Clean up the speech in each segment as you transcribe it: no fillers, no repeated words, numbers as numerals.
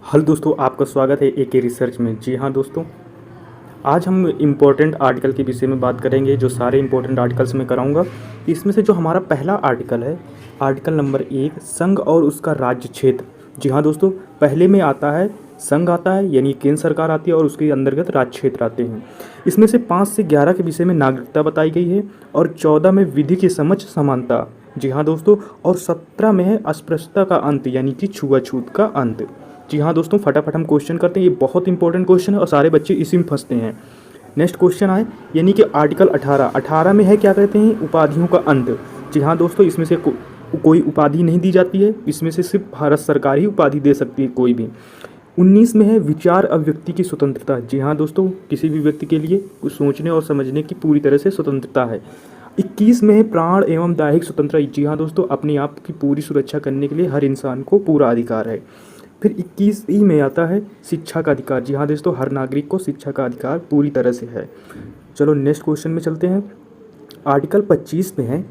Hello दोस्तों, आपका स्वागत है एके रिसर्च में। जी हाँ दोस्तों, आज हम इम्पोर्टेंट आर्टिकल के विषय में बात करेंगे। जो सारे इम्पोर्टेंट आर्टिकल्स मैं कराऊंगा, इसमें से जो हमारा पहला आर्टिकल है, आर्टिकल नंबर 1, संघ और उसका राज्य क्षेत्र। जी हाँ दोस्तों, पहले में आता है संघ आता है, यानी केंद्र सरकार आती है और उसके अंतर्गत राज्य क्षेत्र आते हैं। इसमें से 5 से 11 के विषय में नागरिकता बताई गई है और 14 में विधि की समझ समानता। जी हाँ दोस्तों, और 17 में है अस्पृश्यता का अंत, यानी कि छुआछूत का अंत। जी हाँ दोस्तों, फटाफट हम क्वेश्चन करते हैं। ये बहुत इंपॉर्टेंट क्वेश्चन है और सारे बच्चे इसी में फंसते हैं। नेक्स्ट क्वेश्चन आए, यानी कि आर्टिकल 18 में है, क्या कहते हैं, उपाधियों का अंत। जी हाँ दोस्तों, इसमें से कोई उपाधि नहीं दी जाती है, इसमें से सिर्फ भारत सरकार ही उपाधि दे सकती है, कोई भी। 19 में है विचार अभिव्यक्ति की स्वतंत्रता। जी हाँ दोस्तों, किसी भी व्यक्ति के लिए कुछ सोचने और समझने की पूरी तरह से स्वतंत्रता है। 21 में है प्राण एवं दैहिक स्वतंत्रता। जी हाँ दोस्तों, अपने आप की पूरी सुरक्षा करने के लिए हर इंसान को पूरा अधिकार है। फिर 21 में आता है शिक्षा का अधिकार। जी हाँ दोस्तों, हर नागरिक को शिक्षा का अधिकार पूरी तरह से है। चलो नेक्स्ट क्वेश्चन में चलते हैं। आर्टिकल 25 में है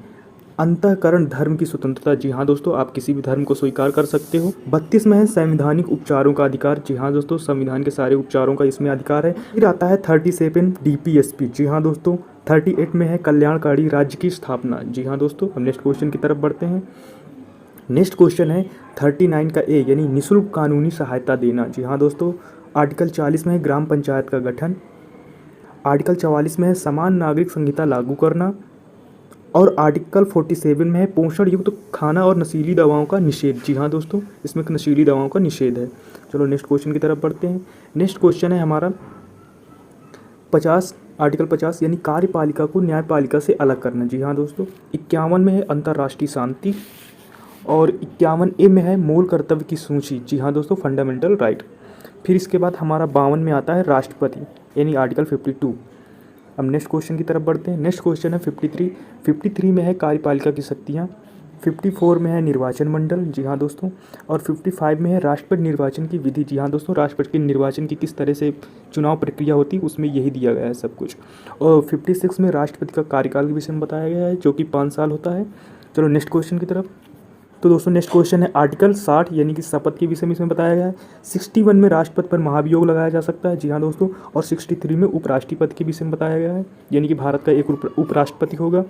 अंतःकरण धर्म की स्वतंत्रता। जी हाँ दोस्तों, आप किसी भी धर्म को स्वीकार कर सकते हो। 32 में है संवैधानिक उपचारों का अधिकार। जी हाँ दोस्तों, संविधान के सारे उपचारों का इसमें अधिकार है। फिर आता है 37 डीपीएसपी। जी हाँ दोस्तों, 38 में है कल्याणकारी राज्य की स्थापना। जी हाँ दोस्तों, हम नेक्स्ट क्वेश्चन की तरफ बढ़ते हैं। नेक्स्ट क्वेश्चन है 39 का ए, यानी निःशुल्क कानूनी सहायता देना। जी हाँ दोस्तों, आर्टिकल 40 में है ग्राम पंचायत का गठन। आर्टिकल 44 में है समान नागरिक संहिता लागू करना। और आर्टिकल 47 में है पोषण युक्त खाना और नशीली दवाओं का निषेध। जी हाँ दोस्तों, इसमें नशीली दवाओं का निषेध है। चलो नेक्स्ट क्वेश्चन की तरफ बढ़ते हैं। नेक्स्ट क्वेश्चन है हमारा 50, आर्टिकल 50, यानी कार्यपालिका को न्यायपालिका से अलग करना। जी हाँ दोस्तों, 51 में है अंतर्राष्ट्रीय शांति। और 51 ए में है मूल कर्तव्य की सूची। जी हाँ दोस्तों, फंडामेंटल राइट। फिर इसके बाद हमारा 52 में आता है राष्ट्रपति, यानी आर्टिकल 52। अब नेक्स्ट क्वेश्चन की तरफ बढ़ते हैं। नेक्स्ट क्वेश्चन है 53 में है कार्यपालिका की शक्तियाँ। 54 में है निर्वाचन मंडल। जी हाँ दोस्तों, और 55 में है राष्ट्रपति निर्वाचन की विधि। जी हाँ दोस्तों, राष्ट्रपति के निर्वाचन की किस तरह से चुनाव प्रक्रिया होती है, उसमें यही दिया गया है सब कुछ। और 56 में राष्ट्रपति का कार्यकाल के विषय में बताया गया है, जो कि 5 साल होता है। चलो नेक्स्ट क्वेश्चन की तरफ। तो दोस्तों नेक्स्ट क्वेश्चन है आर्टिकल 60, यानी कि शपथ के विषय में इसमें बताया गया है। 61 में राष्ट्रपति पर महाभियोग लगाया जा सकता है। जी हाँ दोस्तों, और 63 में उपराष्ट्रपति के विषय में बताया गया है, यानी कि भारत का एक उपराष्ट्रपति होगा।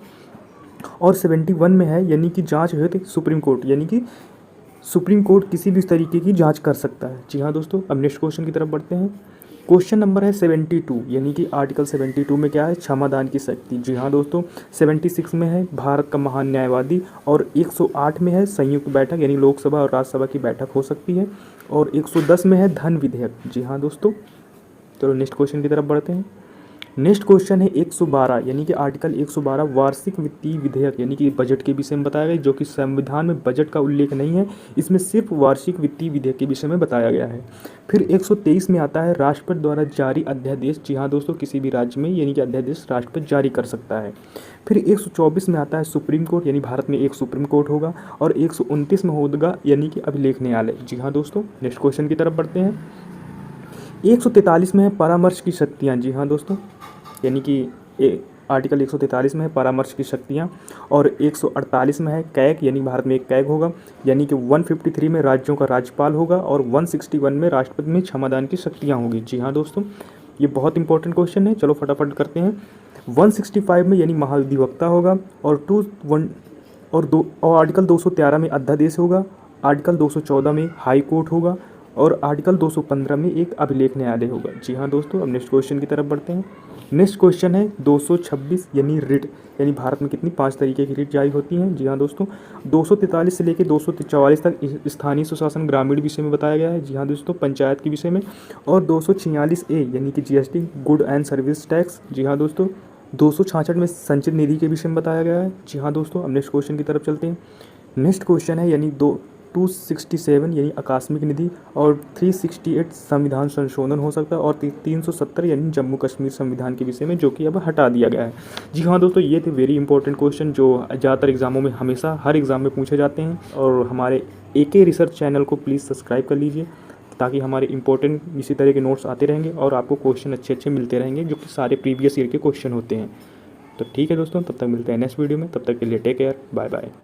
और 71 में है, यानी कि जांच हेतु सुप्रीम कोर्ट, यानी कि सुप्रीम कोर्ट किसी भी तरीके की जांच कर सकता है। जी हाँ दोस्तों, अब नेक्स्ट क्वेश्चन की तरफ बढ़ते हैं। क्वेश्चन नंबर है 72, यानी कि आर्टिकल 72 में क्या है, क्षमादान की शक्ति। जी हाँ दोस्तों, 76 में है भारत का महान न्यायवादी। और 108 में है संयुक्त बैठक, यानी लोकसभा और राज्यसभा की बैठक हो सकती है। और 110 में है धन विधेयक। जी हाँ दोस्तों, चलो नेक्स्ट क्वेश्चन की तरफ बढ़ते हैं। नेक्स्ट क्वेश्चन है 112, यानी कि आर्टिकल 112 वार्षिक वित्तीय विधेयक, यानी कि बजट के विषय में बताया गया, जो कि संविधान में बजट का उल्लेख नहीं है, इसमें सिर्फ वार्षिक वित्तीय विधेयक के विषय में बताया गया है। फिर 123 में आता है राष्ट्रपति द्वारा जारी अध्यादेश। जी हाँ दोस्तों, किसी भी राज्य में यानी कि अध्यादेश राष्ट्रपति जारी कर सकता है। फिर 124 में आता है सुप्रीम कोर्ट, यानी भारत में एक सुप्रीम कोर्ट होगा। और 129 में होगा, यानी कि अभिलेख न्यायालय। जी हाँ दोस्तों, नेक्स्ट क्वेश्चन की तरफ बढ़ते हैं। 143 में है परामर्श की शक्तियाँ। जी हाँ दोस्तों, यानी कि आर्टिकल 143 में है परामर्श की शक्तियाँ। और 148 में है कैग, यानी भारत में एक कैग होगा। यानी कि 153 में राज्यों का राज्यपाल होगा। और 161 में राष्ट्रपति में क्षमादान की शक्तियाँ होंगी। जी हाँ दोस्तों, ये बहुत इंपॉर्टेंट क्वेश्चन है। चलो फटाफट करते हैं। 165 में यानी महाधिवक्ता होगा। और आर्टिकल 213 में अध्यादेश होगा। आर्टिकल 214 में हाई कोर्ट होगा। और आर्टिकल 215 में एक अभिलेख न्यायालय होगा। जी हाँ दोस्तों, अब नेक्स्ट क्वेश्चन की तरफ बढ़ते हैं। नेक्स्ट क्वेश्चन है 226, यानी रिट, यानी भारत में कितनी 5 तरीके की रिट जारी होती हैं। जी हाँ दोस्तों, 243 से लेकर 244 तक स्थानीय सुशासन ग्रामीण विषय में बताया गया है। जी हाँ दोस्तों, पंचायत के विषय में। और 246 ए, यानी कि GST, good and service tax. जी हाँ दोस्तों, 266 में संचित निधि के विषय में बताया गया है। जी हाँ दोस्तों, अब नेक्स्ट क्वेश्चन की तरफ चलते हैं। नेक्स्ट क्वेश्चन है, यानी 267, यानी आकस्मिक निधि। और 368 संविधान संशोधन हो सकता है। और 370, यानी जम्मू कश्मीर संविधान के विषय में, जो कि अब हटा दिया गया है। जी हाँ दोस्तों, ये थे वेरी इंपॉर्टेंट क्वेश्चन, जो ज़्यादातर एग्जामों में हमेशा हर एग्ज़ाम में पूछे जाते हैं। और हमारे एके रिसर्च चैनल को प्लीज़ सब्सक्राइब कर लीजिए, ताकि हमारे इंपॉर्टेंट इसी तरह के नोट्स आते रहेंगे और आपको क्वेश्चन अच्छे अच्छे मिलते रहेंगे, जो कि सारे प्रीवियस ईयर के क्वेश्चन होते हैं। तो ठीक है दोस्तों, तब तक मिलते हैं नेक्स्ट वीडियो में। तब तक के लिए टेक केयर, बाय बाय।